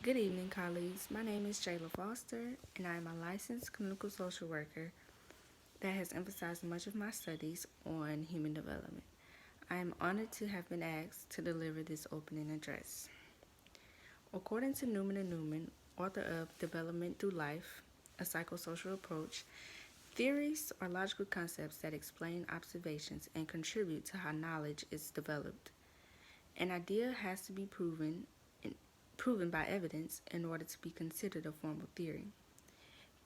Good evening, colleagues. My name is Jayla Foster, and I am a licensed clinical social worker that has emphasized much of my studies on human development. I am honored to have been asked to deliver this opening address. According to Newman and Newman, author of Development Through Life, a psychosocial approach, theories are logical concepts that explain observations and contribute to how knowledge is developed. An idea has to be proven by evidence in order to be considered a formal theory.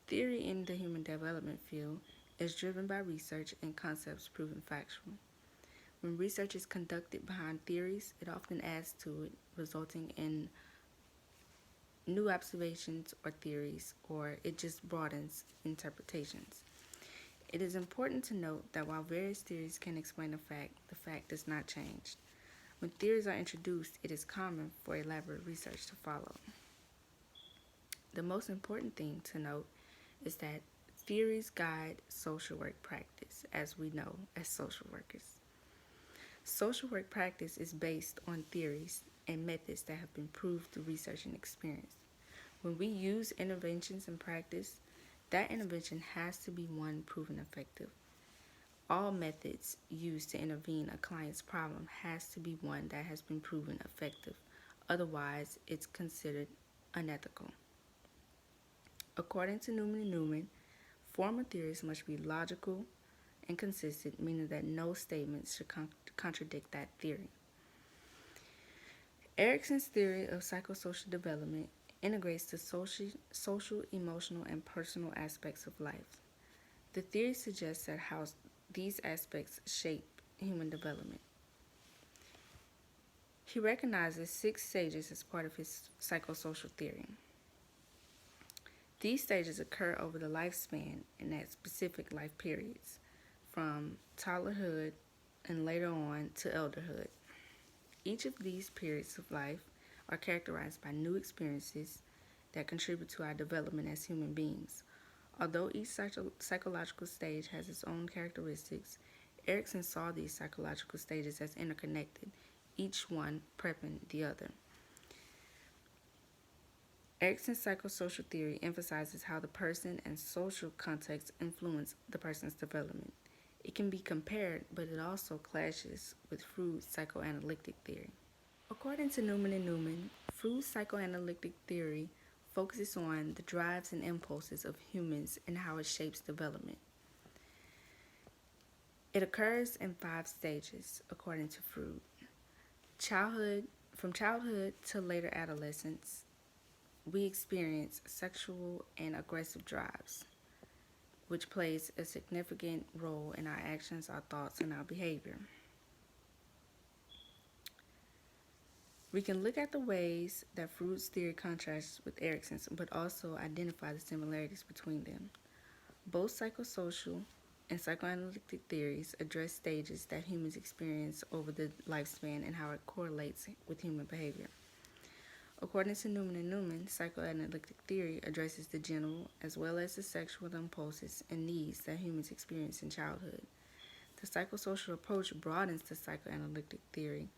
Theory in the human development field is driven by research and concepts proven factual. When research is conducted behind theories, it often adds to it, resulting in new observations or theories, or it just broadens interpretations. It is important to note that while various theories can explain a fact, the fact does not change. When theories are introduced, it is common for elaborate research to follow. The most important thing to note is that theories guide social work practice, as we know as social workers. Social work practice is based on theories and methods that have been proved through research and experience. When we use interventions in practice, that intervention has to be one proven effective. All methods used to intervene a client's problem has to be one that has been proven effective. Otherwise, it's considered unethical. According to Newman and Newman, formal theories must be logical and consistent, meaning that no statements should contradict that theory. Erikson's theory of psychosocial development integrates the social, emotional, and personal aspects of life. The theory suggests that how these aspects shape human development. He recognizes 6 stages as part of his psychosocial theory. These stages occur over the lifespan and at specific life periods, from toddlerhood and later on to elderhood. Each of these periods of life are characterized by new experiences that contribute to our development as human beings. Although each psychological stage has its own characteristics, Erikson saw these psychological stages as interconnected, each one prepping the other. Erikson's psychosocial theory emphasizes how the person and social context influence the person's development. It can be compared, but it also clashes with Freud's psychoanalytic theory. According to Newman and Newman, Freud's psychoanalytic theory focuses on the drives and impulses of humans and how it shapes development. It occurs in 5 stages, according to Freud. From childhood to later adolescence, we experience sexual and aggressive drives, which plays a significant role in our actions, our thoughts, and our behavior. We can look at the ways that Freud's theory contrasts with Erikson's, but also identify the similarities between them. Both psychosocial and psychoanalytic theories address stages that humans experience over the lifespan and how it correlates with human behavior. According to Newman and Newman, psychoanalytic theory addresses the general as well as the sexual impulses and needs that humans experience in childhood. The psychosocial approach broadens the psychoanalytic theory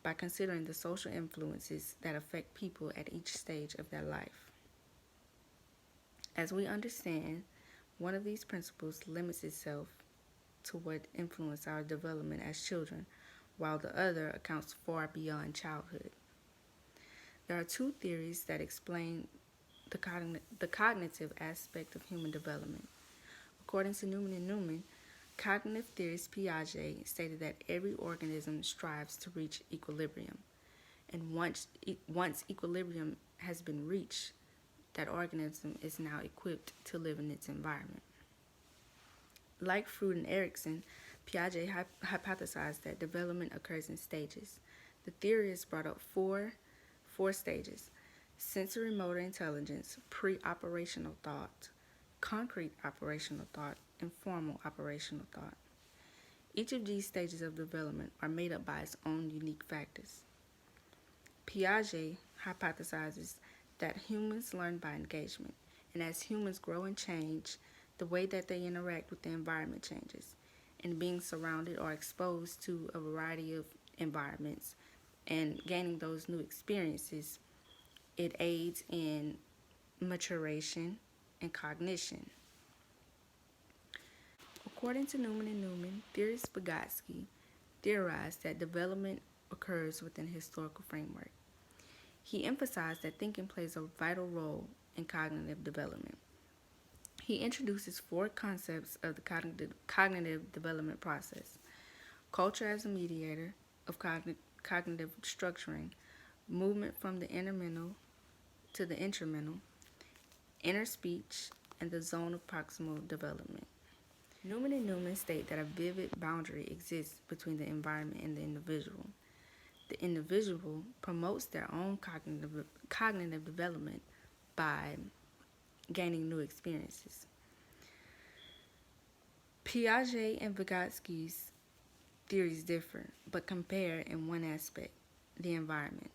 by considering the social influences that affect people at each stage of their life. As we understand, one of these principles limits itself to what influenced our development as children, while the other accounts far beyond childhood. There are 2 theories that explain the cognitive aspect of human development. According to Newman and Newman, cognitive theorist Piaget stated that every organism strives to reach equilibrium, and once equilibrium has been reached, that organism is now equipped to live in its environment. Like Freud and Erikson, Piaget hypothesized that development occurs in stages. The theorists brought up four stages: sensory motor intelligence, pre-operational thought, concrete operational thought, and formal operational thought. Each of these stages of development are made up by its own unique factors. Piaget hypothesizes that humans learn by engagement, and as humans grow and change, the way that they interact with the environment changes. And being surrounded or exposed to a variety of environments and gaining those new experiences It aids in maturation and cognition. According to Newman and Newman, theorist Vygotsky theorized that development occurs within a historical framework. He emphasized that thinking plays a vital role in cognitive development. He introduces four concepts of the cognitive development process: culture as a mediator of cognitive structuring, movement from the inner mental to the intramental, inner speech, and the zone of proximal development. Newman and Newman state that a vivid boundary exists between the environment and the individual. The individual promotes their own cognitive development by gaining new experiences. Piaget and Vygotsky's theories differ, but compare in one aspect: the environment.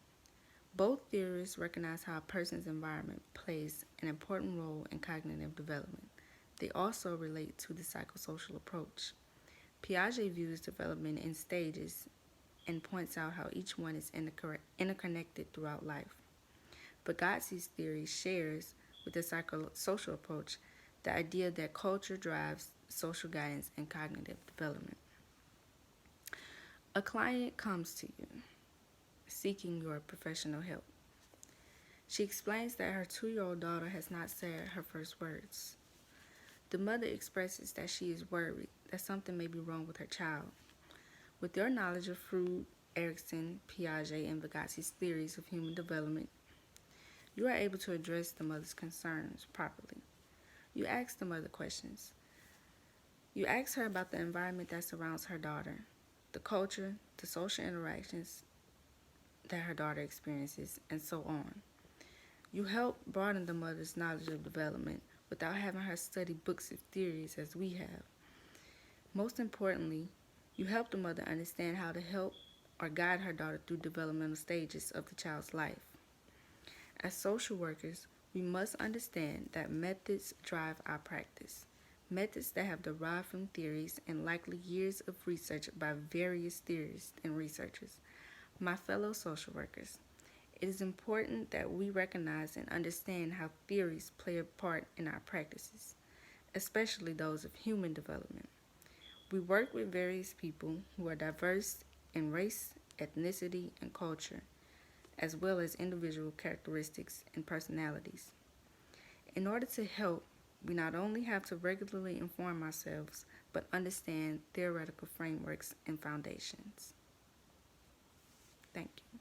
Both theorists recognize how a person's environment plays an important role in cognitive development. They also relate to the psychosocial approach. Piaget views development in stages and points out how each one is interconnected throughout life. Vygotsky's theory shares with the psychosocial approach the idea that culture drives social guidance and cognitive development. A client comes to you seeking your professional help. She explains that her 2-year-old daughter has not said her first words. The mother expresses that she is worried that something may be wrong with her child. With your knowledge of Freud, Erikson, Piaget, and Vygotsky's theories of human development, you are able to address the mother's concerns properly. You ask the mother questions. You ask her about the environment that surrounds her daughter, the culture, the social interactions that her daughter experiences, and so on. You help broaden the mother's knowledge of development without having her study books of theories as we have. Most importantly, you help the mother understand how to help or guide her daughter through developmental stages of the child's life. As social workers, we must understand that methods drive our practice. Methods that have derived from theories and likely years of research by various theorists and researchers. My fellow social workers, it is important that we recognize and understand how theories play a part in our practices, especially those of human development. We work with various people who are diverse in race, ethnicity, and culture, as well as individual characteristics and personalities. In order to help, we not only have to regularly inform ourselves, but understand theoretical frameworks and foundations. Thank you.